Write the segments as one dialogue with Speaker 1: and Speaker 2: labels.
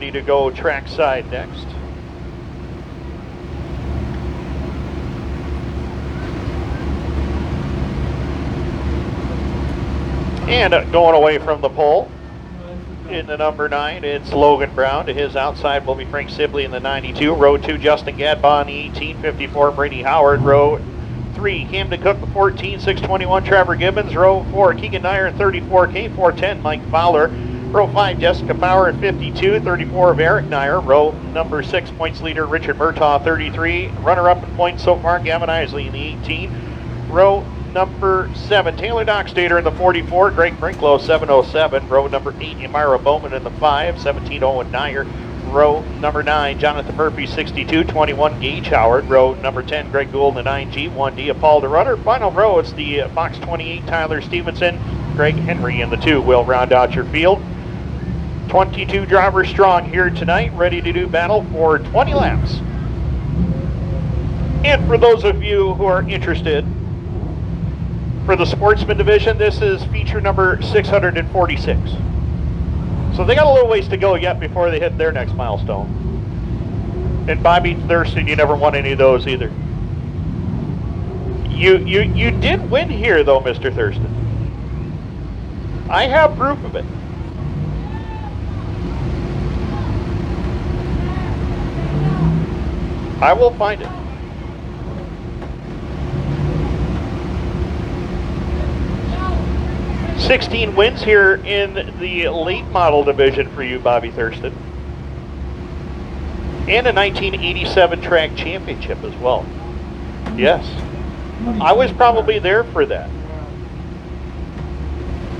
Speaker 1: ready to go trackside next. And going away from the pole in the number 9, it's Logan Brown. To his outside will be Frank Sibley in the 92. Row 2, Justin Gadbaw in the 1854, Brady Howard. Row 3, Camdin Cook, the 14, 621, Trevor Gibbons. Row 4, Keegan Nier, 34, K410, Mike Fowler. Row 5, Jessica Power at 52, 34 of Eric Nier. Row number 6, points leader Richard Murtaugh, 33. Runner-up in points so far, Gavin Eisele in the 18. Row number 7, Taylor Doxtater in the 44, Greg Brinklow, 707. Row number 8, Eymarah Bowman in the 5, 17, Owen Nier. Row number 9, Jonathan Murphy, 62, 21, Gage Howard. Row number 10, Greg Gould in the 9G, 1D of Paul DeRuyter. Final row, it's the Fox 28, Tyler Stevenson. Greg Henry in the 2 will round out your field. 22 drivers strong here tonight, ready to do battle for 20 laps. And for those of you who are interested, for the Sportsman division, this is feature number 646. So they got a little ways to go yet before they hit their next milestone. And Bobby Thurston, you never won any of those either. You did win here though, Mr. Thurston. I have proof of it. I will find it. $16 wins here in the late model division for you, Bobby Thurston. And a 1987 track championship as well. Yes. I was probably there for that.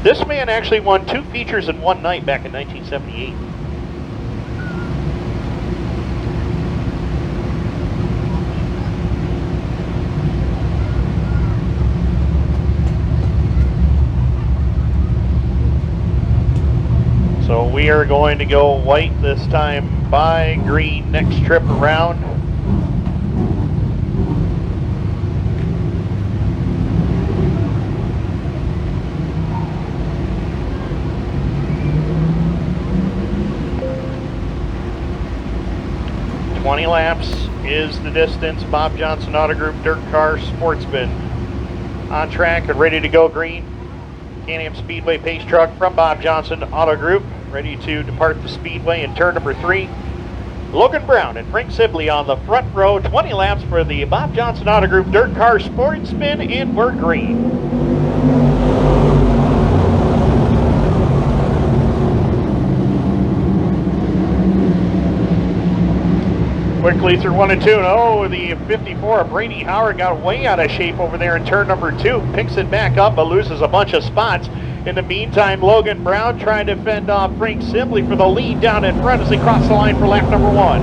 Speaker 1: This man actually won 2 features in one night back in 1978. So we are going to go white this time by green next trip around. "20 laps is the distance. Bob Johnson Auto Group DIRTcar Sportsman on track and ready to go green. Can-Am Speedway pace truck from Bob Johnson Auto Group, ready to depart the Speedway in turn number 3. Logan Brown and Frank Sibley on the front row. 20 laps for the Bob Johnson Auto Group DIRTcar Sportsman, and we're green. Quickly through 1 and 2. Oh, the 54 of Brady Howard got way out of shape over there in turn number 2. Picks it back up, but loses a bunch of spots. In the meantime, Logan Brown trying to fend off Frank Sibley for the lead down in front as they cross the line for lap number 1.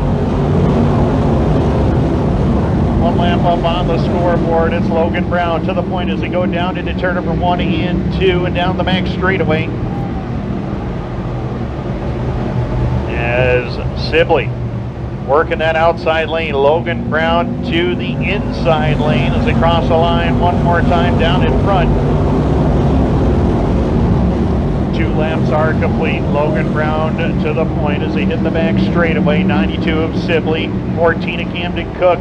Speaker 1: 1 lap up on the scoreboard. It's Logan Brown to the point as they go down into turn number 1 and 2 and down the max straightaway. As Sibley working that outside lane. Logan Brown to the inside lane as they cross the line one more time down in front. 2 laps are complete. Logan Brown to the point as they hit the back straightaway. 92 of Sibley, 14 of Camdin Cook.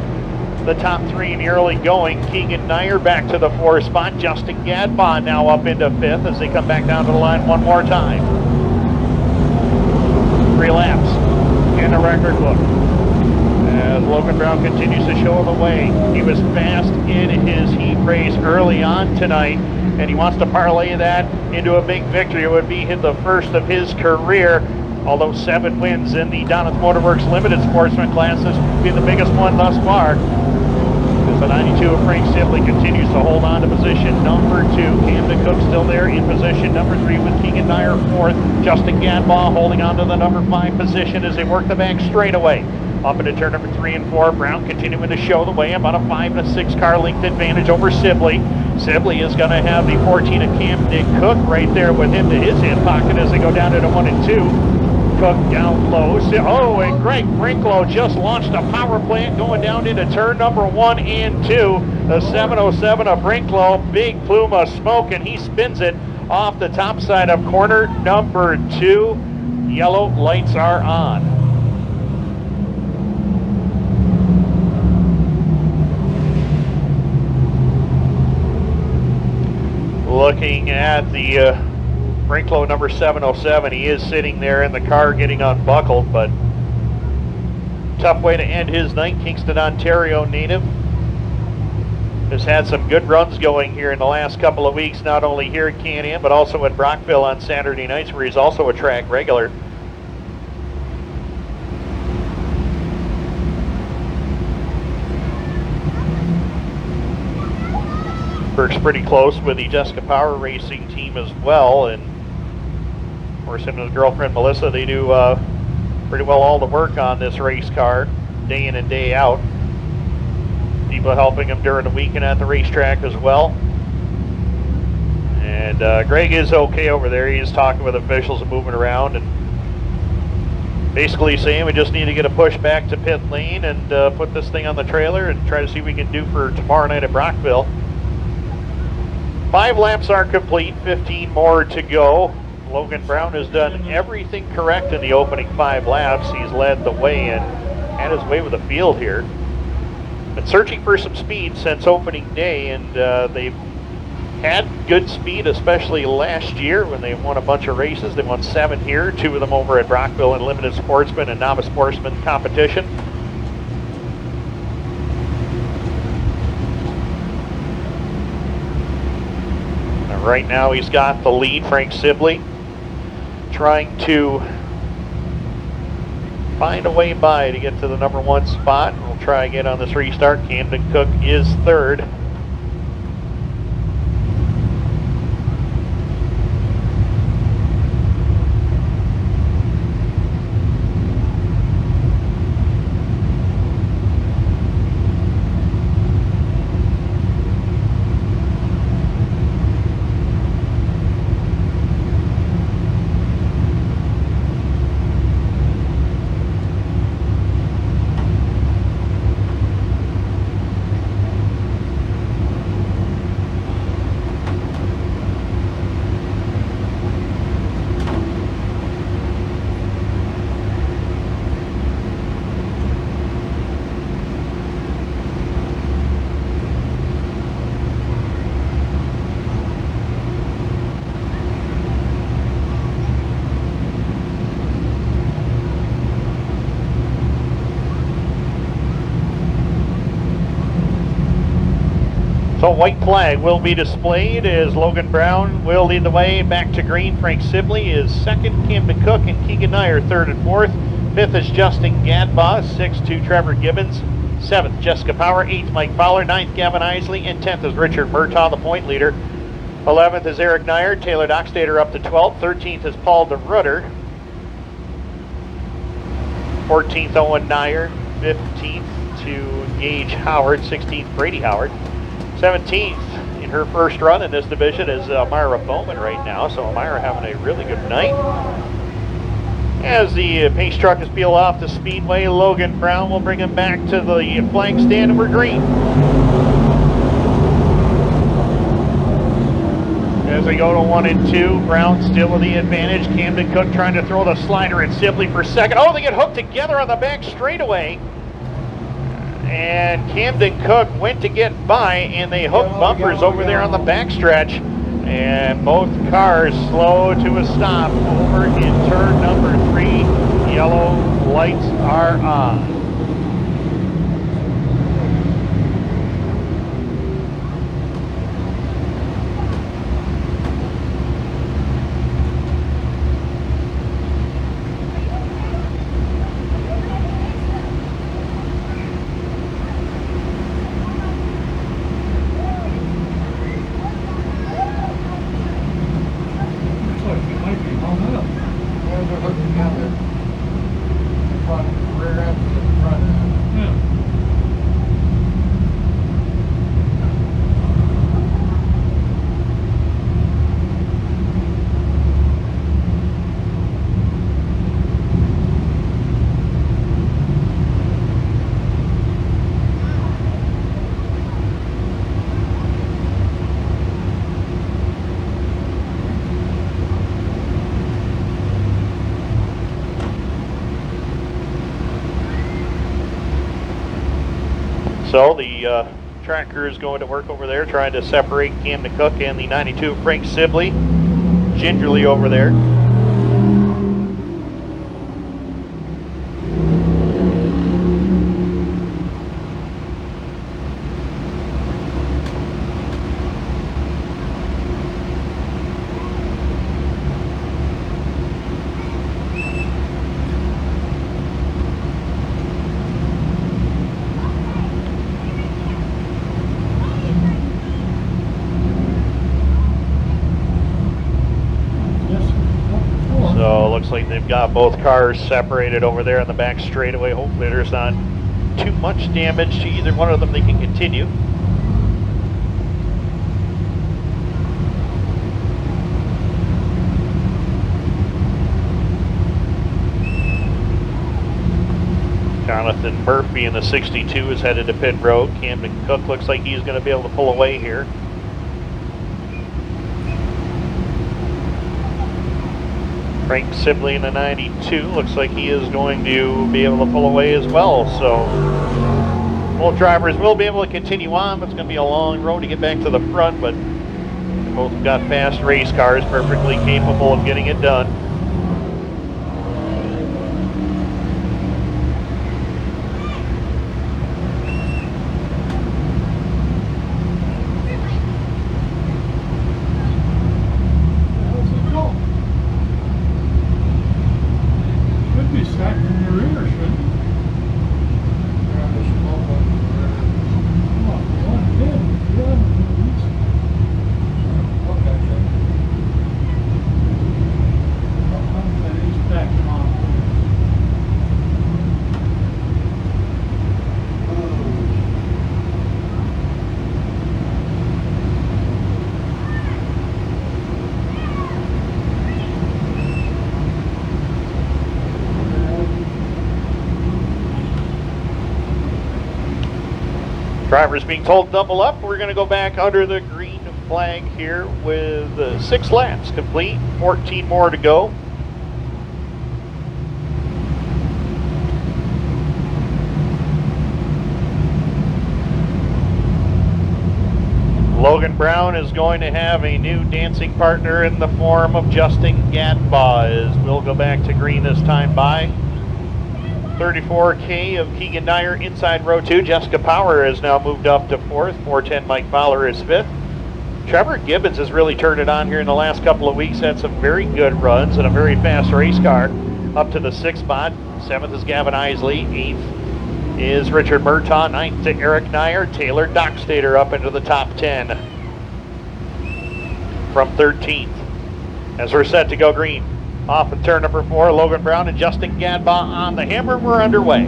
Speaker 1: The top 3 in the early going. Keegan Nier back to the 4th spot. Justin Gadbaw now up into 5th as they come back down to the line one more time. 3 laps in the record book as Logan Brown continues to show the way. He was fast in his heat race early on tonight, and he wants to parlay that into a big victory. It would be the first of his career, although 7 wins in the Donnath Motorworks Limited Sportsman class. This would be the biggest one thus far, as the 92 of Frank Sibley continues to hold on to position number 2. Camdin Cook still there in position number 3 with Keegan Nier 4th. Justin Gadbaw holding on to the number 5 position as they work the back straightaway. Up into turn number 3 and 4, Brown continuing to show the way, about a 5 and a 6 car length advantage over Sibley. Sibley is going to have the 14 of Camdin Cook right there with him to his hip pocket as they go down into 1 and 2. Cook down low. Oh, and Greg Brinklow just launched a power plant going down into turn number 1 and 2. The 707 of Brinklow, big plume of smoke, and he spins it off the top side of corner number 2. Yellow lights are on. Looking at the Brinklow number 707, he is sitting there in the car getting unbuckled, but tough way to end his night. Kingston, Ontario native has had some good runs going here in the last couple of weeks, not only here at Can-Am, but also at Brockville on Saturday nights, where he's also a track regular. Works pretty close with the Jessica Power Racing team as well, and of course him and his girlfriend Melissa, they do pretty well all the work on this race car, day in and day out. People helping him during the weekend at the racetrack as well. And Greg is okay over there. He is talking with officials and moving around and basically saying we just need to get a push back to pit lane and put this thing on the trailer and try to see what we can do for tomorrow night at Brockville. 5 laps are complete, 15 more to go. Logan Brown has done everything correct in the opening 5 laps. He's led the way and had his way with the field here. Been searching for some speed since opening day, and they've had good speed, especially last year when they won a bunch of races. They won 7 here, 2 of them over at Brockville in Limited Sportsman and Novice Sportsman competition. And right now he's got the lead. Frank Sibley trying to find a way by to get to the number 1 spot. We'll try again on this restart. Camdin Cook is 3rd. So white flag will be displayed as Logan Brown will lead the way back to green. Frank Sibley is 2nd, Camdin Cook and Keegan Nier 3rd and 4th. 5th is Justin Gadbaw, 6th to Trevor Gibbons, 7th Jessica Power, 8th Mike Fowler, 9th Gavin Eisele, and 10th is Richard Murtaugh, the point leader. 11th is Eric Nier, Taylor Doxtater up to 12th, 13th is Paul DeRuyter, 14th Owen Nier, 15th to Gage Howard, 16th Brady Howard. 17th in her first run in this division is Eymarah Bowman right now, so Eymarah having a really good night. As the pace truck is peeled off the Speedway, Logan Brown will bring him back to the flag stand, and we're green. As they go to 1 and 2, Brown still with the advantage. Camdin Cook trying to throw the slider at Sibley for 2nd. Oh, they get hooked together on the back straightaway. And Camdin Cook went to get by, and they hooked bumpers over there on the backstretch. And both cars slow to a stop over in turn number 3. Yellow lights are on. So the track crews going to work over there, trying to separate Camdin Cook and the 92 Frank Sibley gingerly over there. Looks like they've got both cars separated over there on the back straightaway. Hopefully there's not too much damage to either one of them. They can continue. Jonathan Murphy in the 62 is headed to pit road. Camdin Cook looks like he's going to be able to pull away here. Frank Sibley in the 92 looks like he is going to be able to pull away as well. So both drivers will be able to continue on. It's going to be a long road to get back to the front, but they both got fast race cars, perfectly capable of getting it done. Drivers being told double up. We're going to go back under the green flag here with 6 laps complete, 14 more to go. Logan Brown is going to have a new dancing partner in the form of Justin Gadbaw, as we'll go back to green this time by 34K of Keegan Nier inside row 2. Jessica Power has now moved up to 4th. 410 Mike Fowler is 5th. Trevor Gibbons has really turned it on here in the last couple of weeks. Had some very good runs and a very fast race car up to the 6th spot. 7th is Gavin Eisele. 8th is Richard Murtaugh. 9th to Eric Nier. Taylor Doxtater up into the top 10 from 13th. As we're set to go green. Off of turn number 4, Logan Brown and Justin Gadbaw on the hammer. We're underway.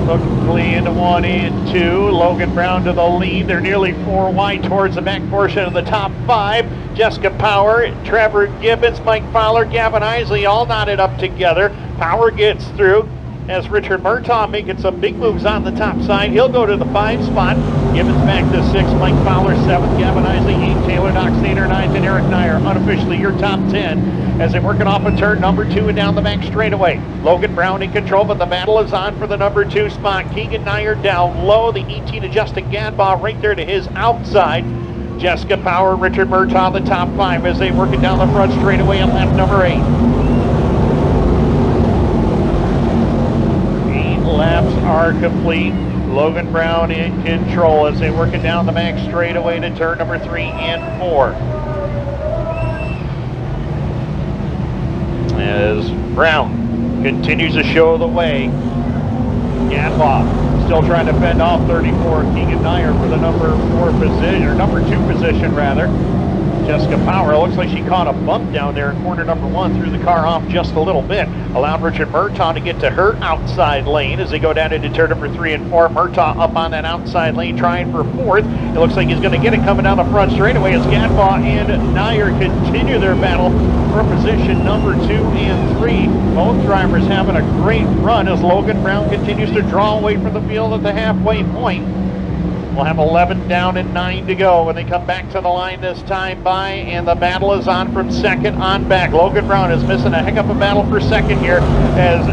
Speaker 1: Quickly into 1 and 2. Logan Brown to the lead. They're nearly 4 wide towards the back portion of the top 5. Jessica Power, Trevor Gibbons, Mike Fowler, Gavin Eisele all knotted up together. Power gets through as Richard Murtaugh making some big moves on the top side. He'll go to the 5 spot. Gibbons back to 6th, Mike Fowler 7th, Gavin Eisele 8th, Taylor Doxtater 9th, and Eric Nier unofficially your top 10 as they're working off of turn number 2 and down the back straightaway. Logan Brown in control, but the battle is on for the number 2 spot. Keegan Nier down low, the 18 to Justin Gadbaw right there to his outside. Jessica Power, Richard Murtaugh the top 5 as they work it down the front straightaway on lap number 8. Laps are complete. Logan Brown in control as they work it down the back straightaway to turn number 3 and 4. As Brown continues to show the way. Gadbaw still trying to fend off 34 Keegan Nier for the number 4 position, or number 2 position rather. Jessica Power, looks like she caught a bump down there in corner number 1, threw the car off just a little bit, allowed Richard Murtaugh to get to her outside lane as they go down into turn number 3 and 4. Murtaugh up on that outside lane trying for 4th. It looks like he's going to get it coming down the front straightaway as Gadbaw and Nier continue their battle for position number 2 and 3. Both drivers having a great run as Logan Brown continues to draw away from the field at the halfway point. We'll have 11 down and 9 to go when they come back to the line this time by, and the battle is on from 2nd on back. Logan Brown is missing a heck of a battle for 2nd here as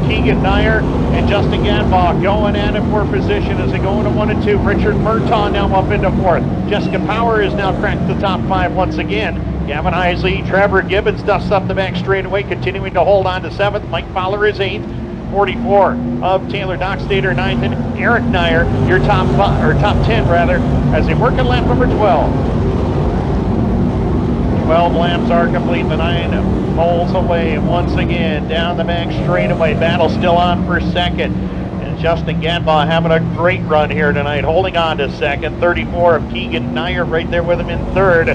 Speaker 1: Keegan Nier and Justin Gadbaw going at it for position as they go into 1 and 2. Richard Murtaugh now up into 4th. Jessica Power has now cracked the top 5 once again. Gavin Eisele, Trevor Gibbons dusts up the back straightaway, continuing to hold on to 7th. Mike Fowler is 8th. 44 of Taylor Doxtater, 9th, and Eric Nier, your top 10 rather, as they work at lap number 12. 12 laps are complete, the 9 pulls away once again down the back straightaway. Battle still on for 2nd. And Justin Gadbaw having a great run here tonight, holding on to 2nd. 34 of Keegan Nier right there with him in 3rd.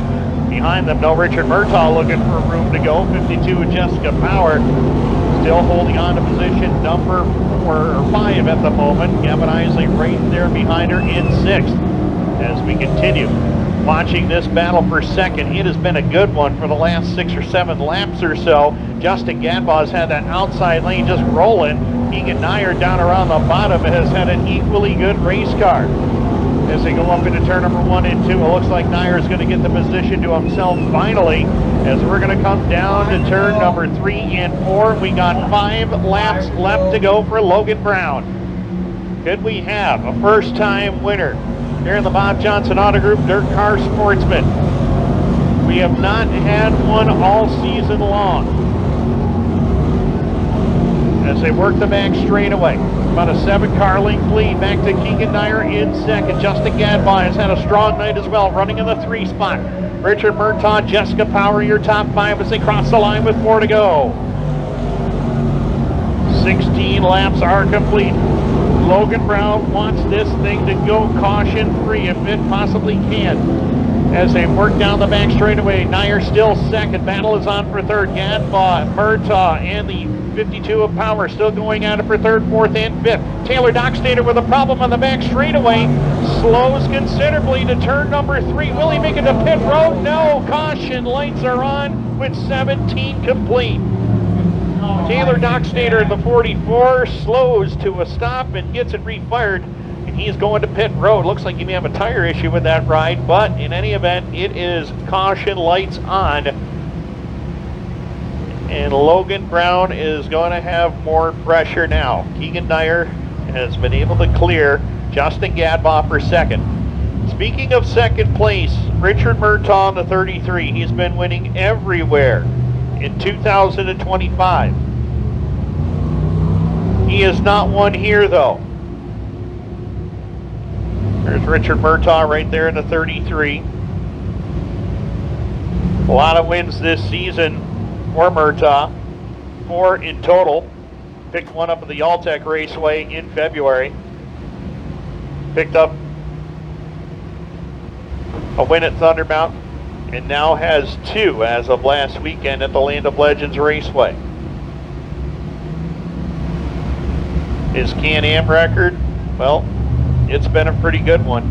Speaker 1: Behind them, no Richard Murtaugh looking for room to go. 52 of Jessica Power. Still holding on to position number 4 or 5 at the moment. Gavin Eisele right there behind her in 6th. As we continue watching this battle for 2nd, it has been a good one for the last 6 or 7 laps or so. Justin Gadbaw has had that outside lane just rolling. Keegan Nier down around the bottom has had an equally good race car. As they go up into turn number 1 and 2, it looks like Nier is going to get the position to himself finally. As we're going to come down to turn number 3 and 4, we got 5 laps left to go for Logan Brown. Could we have a first-time winner here in the Bob Johnson Auto Group DIRTcar Sportsman? We have not had one all season long. As they work the back straightaway, about a 7-car length lead back to Keegan Nier in 2nd. Justin Gadbaw has had a strong night as well, running in the 3 spot. Richard Murtaugh, Jessica Power, your top 5 as they cross the line with 4 to go. 16 laps are complete. Logan Brown wants this thing to go caution-free if it possibly can. As they work down the back straightaway, Nier still 2nd. Battle is on for 3rd. Gadbaw, Murtaugh, and the 52 of Power still going at it for 3rd, 4th, and 5th. Taylor Doxtater with a problem on the back straightaway. Slows considerably to turn number 3. Will he make it to pit road? No. Caution lights are on with 17 complete. Taylor Doxtater, the 44, slows to a stop and gets it refired. And he's going to pit road. Looks like he may have a tire issue with that ride, but in any event, it is caution lights on. And Logan Brown is going to have more pressure now. Keegan Nier has been able to clear Justin Gadbaw for 2nd. Speaking of 2nd place, Richard Murtaugh, the 33. He's been winning everywhere in 2025. He has not won here though. There's Richard Murtaugh right there in the 33. A lot of wins this season for Murtaugh, 4 in total. Picked one up at the Alltech Raceway in February. Picked up a win at Thunder Mountain, and now has 2 as of last weekend at the Land of Legends Raceway. His Can-Am record, well, it's been a pretty good one,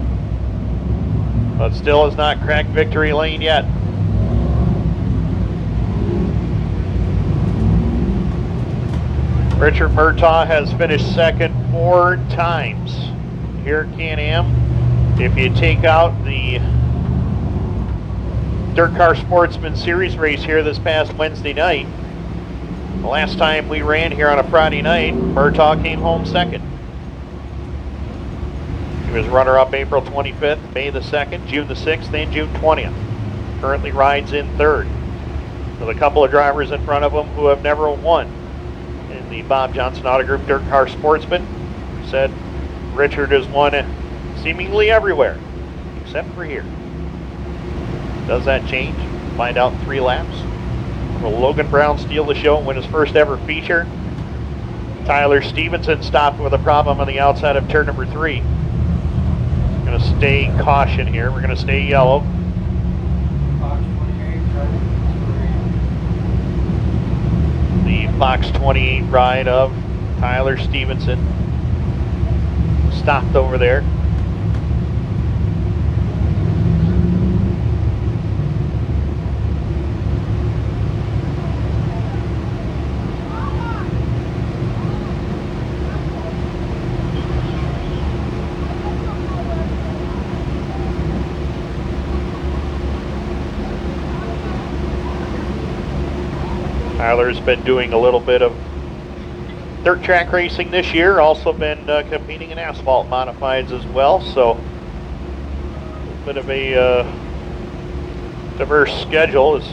Speaker 1: but still has not cracked victory lane yet. Richard Murtaugh has finished 2nd 4 times here at Can-Am. If you take out the DIRTcar Sportsman Series race here this past Wednesday night, the last time we ran here on a Friday night, Murtaugh came home 2nd. He was runner-up April 25th, May the 2nd, June the 6th, and June 20th. Currently rides in 3rd, with a couple of drivers in front of him who have never won in the Bob Johnson Auto Group DIRTcar Sportsman. Said Richard has won seemingly everywhere, except for here. Does that change? Find out in 3 laps. Will Logan Brown steal the show and win his first ever feature? Tyler Stevenson stopped with a problem on the outside of turn number 3. Going to stay caution here. We're going to stay yellow. The Fox 28 ride of Tyler Stevenson stopped over there. Tyler's been doing a little bit of dirt track racing this year, also been competing in asphalt modifieds as well, so a bit of a diverse schedule as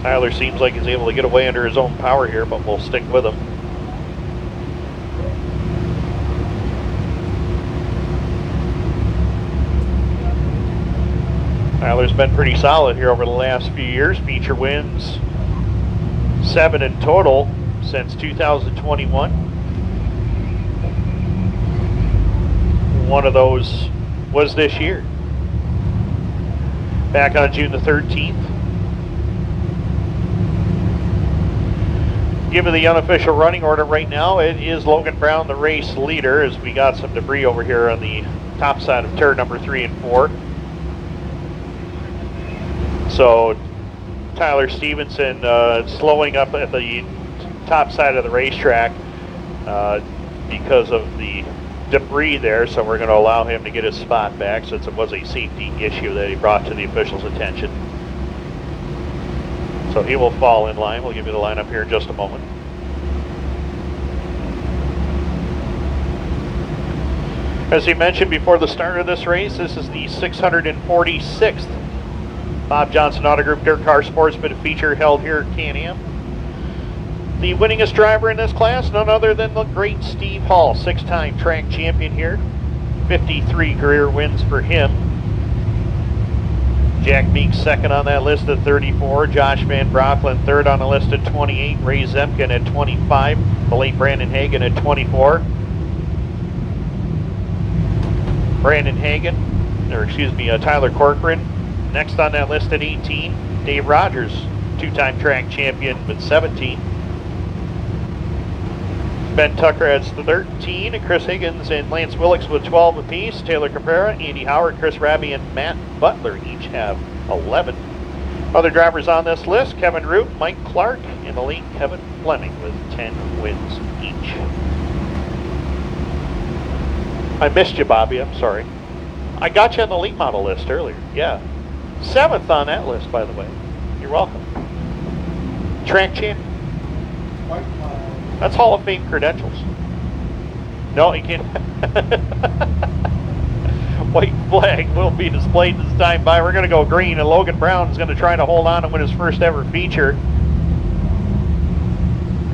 Speaker 1: Tyler seems like he's able to get away under his own power here, but we'll stick with him. Tyler's been pretty solid here over the last few years. Feature wins, 7 in total since 2021. One of those was this year, back on June the 13th. Given the unofficial running order right now, it is Logan Brown the race leader, as we got some debris over here on the top side of turn number 3 and 4. So Tyler Stevenson slowing up at the top side of the racetrack because of the debris there, so we're going to allow him to get his spot back since it was a safety issue that he brought to the officials' attention. So he will fall in line. We'll give you the lineup here in just a moment. As he mentioned before the start of this race, this is the 646th Bob Johnson Auto Group DIRTcar Sportsman feature held here at Can-Am. The winningest driver in this class, none other than the great Steve Hall, 6-time track champion here. 53 career wins for him. Jack Meeks second on that list at 34. Josh Van Brocklin third on the list at 28. Ray Zemkin at 25. The late Brandon Hagen at 24. Tyler Corcoran next on that list at 18. Dave Rogers, 2-time track champion with 17. Ben Tucker adds the 13. And Chris Higgins and Lance Willix with 12 apiece. Taylor Caprera, Andy Howard, Chris Raby, and Matt Butler each have 11. Other drivers on this list: Kevin Root, Mike Clark, and the late Kevin Fleming with 10 wins each. I missed you, Bobby. I'm sorry. I got you on the late model list earlier. Yeah. 7th on that list, by the way. You're welcome. Track champion. That's Hall of Fame credentials. No, you can't. White flag will be displayed this time by. We're going to go green, and Logan Brown is going to try to hold on and win his first ever feature.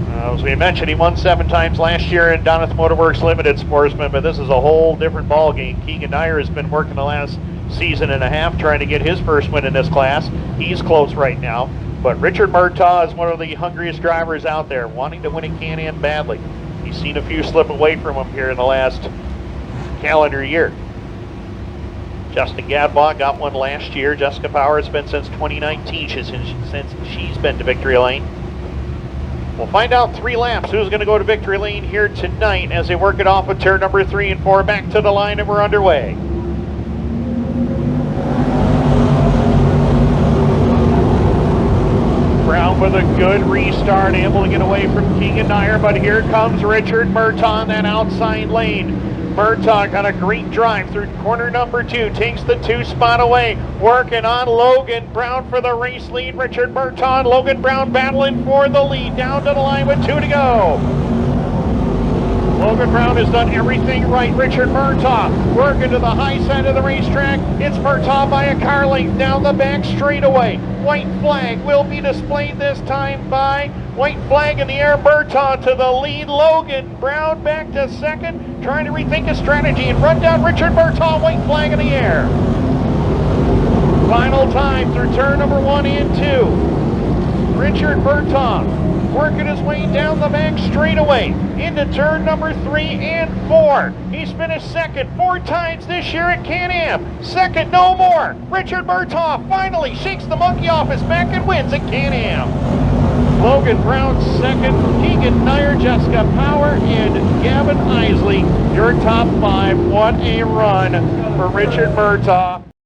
Speaker 1: As we mentioned, he won 7 times last year in Doneth Motorworks Limited Sportsman, but this is a whole different ball game. Keegan Nier has been working the last season and a half trying to get his first win in this class. He's close right now, but Richard Murtaugh is one of the hungriest drivers out there, wanting to win a Can-Am badly. He's seen a few slip away from him here in the last calendar year. Justin Gadbaw got one last year. Jessica Power has been since 2019 since she's been to victory lane. We'll find out 3 laps who's going to go to victory lane here tonight as they work it off with turn number 3 and 4. Back to the line, and we're underway. Brown with a good restart, able to get away from Keegan Nier, but here comes Richard Murtaugh in that outside lane. Murtaugh got a great drive through corner number 2, takes the 2 spot away, working on Logan Brown for the race lead. Richard Murtaugh and Logan Brown battling for the lead, down to the line with 2 to go. Logan Brown has done everything right. Richard Murtaugh working to the high side of the racetrack. It's Murtaugh by a car length down the back straightaway. White flag will be displayed this time by. White flag in the air. Murtaugh to the lead. Logan Brown back to second, trying to rethink his strategy and run down Richard Murtaugh. White flag in the air. Final time through turn number 1 and 2. Richard Murtaugh working his way down the back straightaway into turn number 3 and 4. He's finished second 4 times this year at Can-Am. Second no more. Richard Murtaugh finally shakes the monkey off his back and wins at Can-Am. Logan Brown second, Keegan Nier, Jessica Power, and Gavin Eisele, your top 5. What a run for Richard Murtaugh.